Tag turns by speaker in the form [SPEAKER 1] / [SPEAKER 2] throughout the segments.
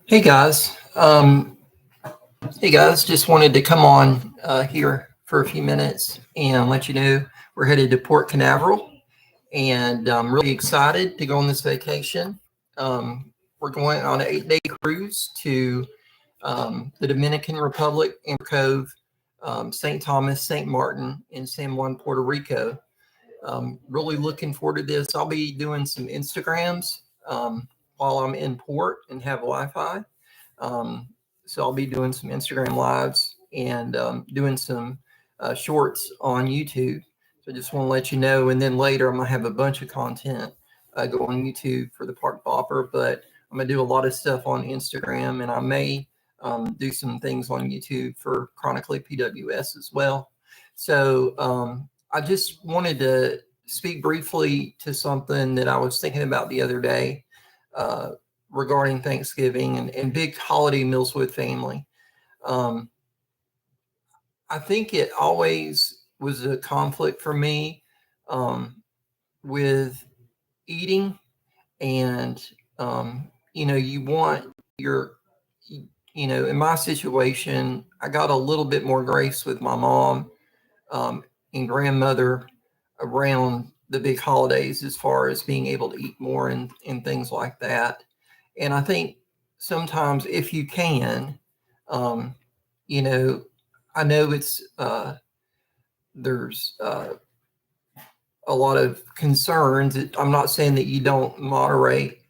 [SPEAKER 1] Hey guys, just wanted to come on here for a few minutes and let you know we're headed to Port Canaveral, and I'm really excited to go on this vacation. We're going on an 8-day cruise to the Dominican Republic, Amber Cove, St. Thomas, St. Martin, and San Juan, Puerto Rico. Really looking forward to this. I'll be doing some Instagrams while I'm in port and have Wi-Fi. Um, so I'll be doing some Instagram lives and doing some shorts on YouTube. So I just want to let you know. And then later I'm gonna have a bunch of content go on YouTube for the Park Bopper, but I'm gonna do a lot of stuff on Instagram, and I may do some things on YouTube for Chronically PWS as well. So I just wanted to speak briefly to something that I was thinking about the other day. Regarding Thanksgiving and big holiday meals with family. Um, I think it always was a conflict for me um, with eating, and you want your, in my situation, I got a little bit more grace with my mom um, and grandmother around the big holidays as far as being able to eat more and things like that. And I think sometimes if you can, um, you know, I know there's a lot of concerns. I'm not saying that you don't moderate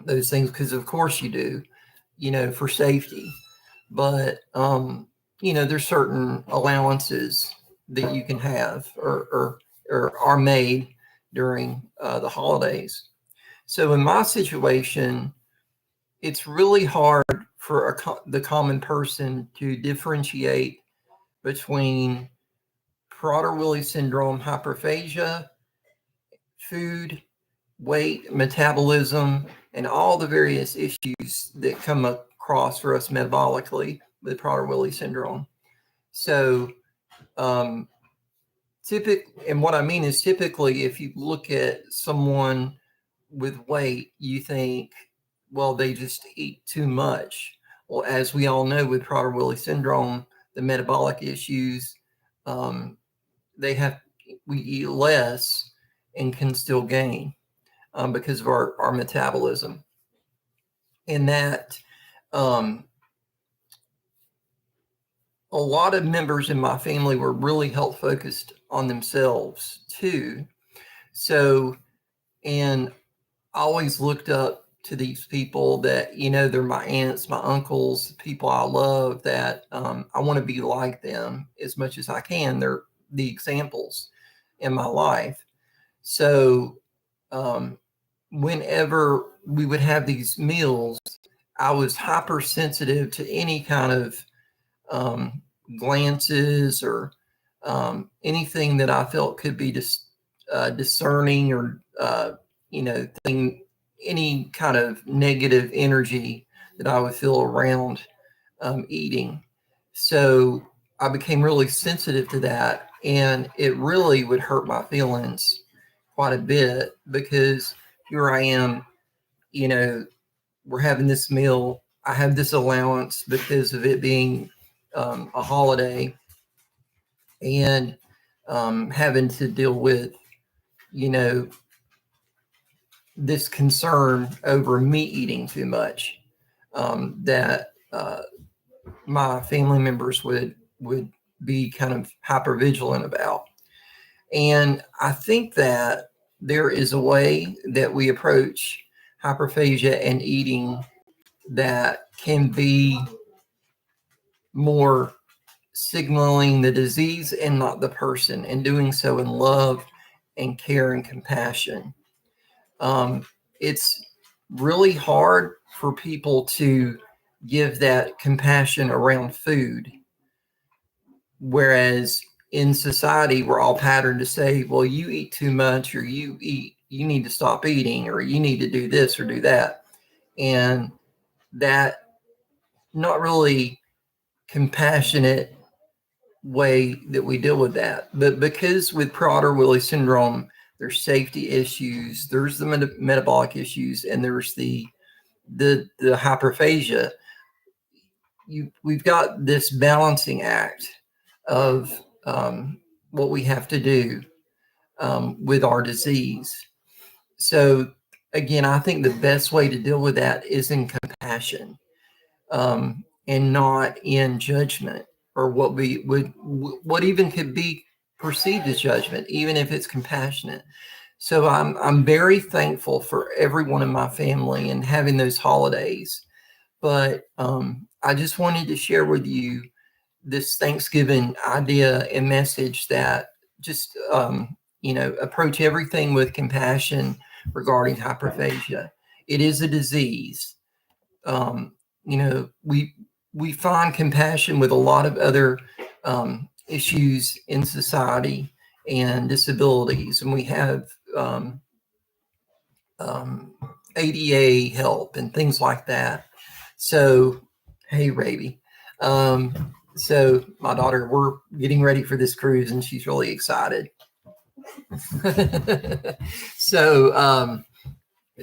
[SPEAKER 1] those things, because of course you do, for safety. But there's certain allowances that you can have or are made during the holidays. So in my situation, it's really hard for the common person to differentiate between Prader-Willi syndrome, hyperphagia, food, weight, metabolism, and all the various issues that come across for us metabolically with Prader-Willi syndrome. So, and what I mean is, typically, if you look at someone with weight, you think, well, they just eat too much. Well, as we all know, with Prader-Willi syndrome, the metabolic issues, um, we eat less and can still gain because of our metabolism. And that um, a lot of members in my family were really health focused on themselves too. So, and I always looked up to these people that, they're my aunts, my uncles, people I love, that I want to be like them as much as I can. They're the examples in my life. So whenever we would have these meals, I was hypersensitive to any kind of glances or anything that I felt could be discerning or, any kind of negative energy that I would feel around eating. So I became really sensitive to that, and it really would hurt my feelings quite a bit, because here I am, we're having this meal. I have this allowance because of it being a holiday, and having to deal with, you know, this concern over me eating too much, that my family members would be kind of hyper vigilant about. And I think that there is a way that we approach hyperphagia and eating that can be more signaling the disease and not the person, and doing so in love and care and compassion. It's really hard for people to give that compassion around food, whereas in society we're all patterned to say, well, you eat too much, or you need to stop eating, or you need to do this or do that. And that not really compassionate way that we deal with that. But because with Prader-Willi syndrome, there's safety issues, there's the metabolic issues, and there's the the hyperphagia, we've got this balancing act of what we have to do with our disease. So again, I think the best way to deal with that is in compassion, and not in judgment, or what even could be perceived as judgment, even if it's compassionate. So I'm very thankful for everyone in my family and having those holidays. But I just wanted to share with you this Thanksgiving idea and message that just approach everything with compassion regarding hyperphagia. It is a disease. We find compassion with a lot of other issues in society and disabilities, and we have ADA help and things like that. So, hey, Raby. So my daughter, we're getting ready for this cruise, and she's really excited. So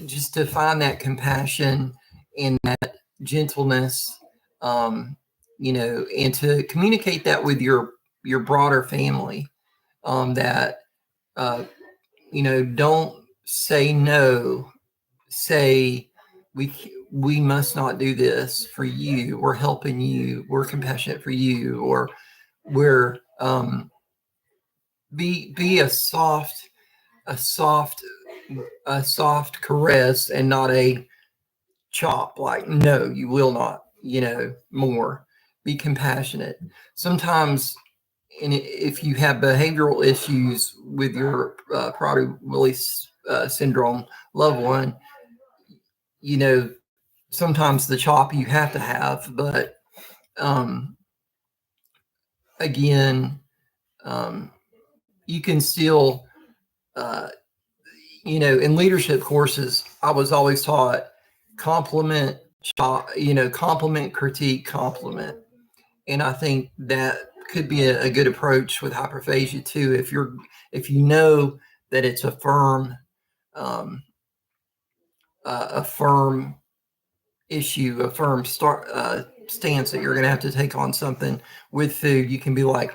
[SPEAKER 1] just to find that compassion and that gentleness, and to communicate that with your broader family, that don't say no, say we must not do this for you. We're helping you. We're compassionate for you, or we're be a soft caress and not a chop, like, no, you will not, more. Be compassionate. Sometimes, and if you have behavioral issues with your Prader-Willi syndrome loved one, sometimes the chop you have to have, but again, you can still, in leadership courses, I was always taught compliment, critique, compliment. And I think that could be a good approach with hyperphagia too. If you know that it's a firm issue, a firm stance that you're going to have to take on something with food, you can be like,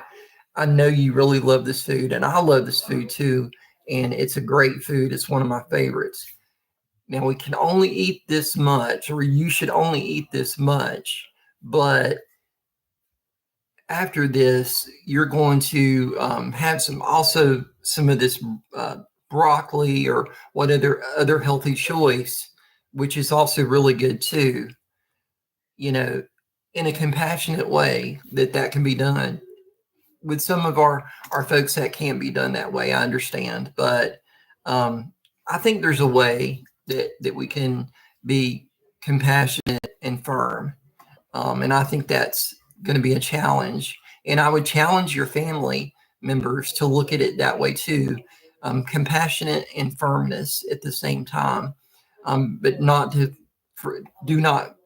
[SPEAKER 1] I know you really love this food, and I love this food too, and it's a great food. It's one of my favorites. Now, we can only eat this much, or you should only eat this much, but after this, you're going to have some of this broccoli or what other healthy choice, which is also really good too. In a compassionate way that can be done. With some of our folks, that can't be done that way. I understand, but I think there's a way that we can be compassionate and firm, and I think that's going to be a challenge. And I would challenge your family members to look at it that way too, compassionate and firmness at the same time, but do not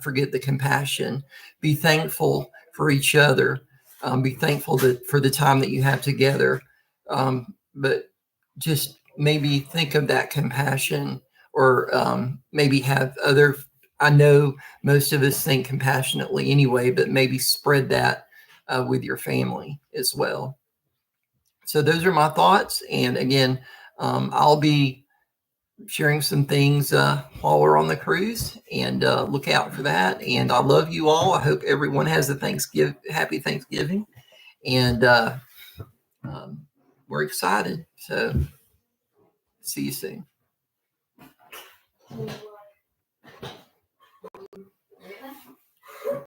[SPEAKER 1] forget the compassion. Be thankful for each other. Be thankful for the time that you have together, but just maybe think of that compassion, or maybe have other. I know most of us think compassionately anyway, but maybe spread that with your family as well. So those are my thoughts. And again, I'll be sharing some things while we're on the cruise, and look out for that. And I love you all. I hope everyone has a happy Thanksgiving, and we're excited. So see you soon.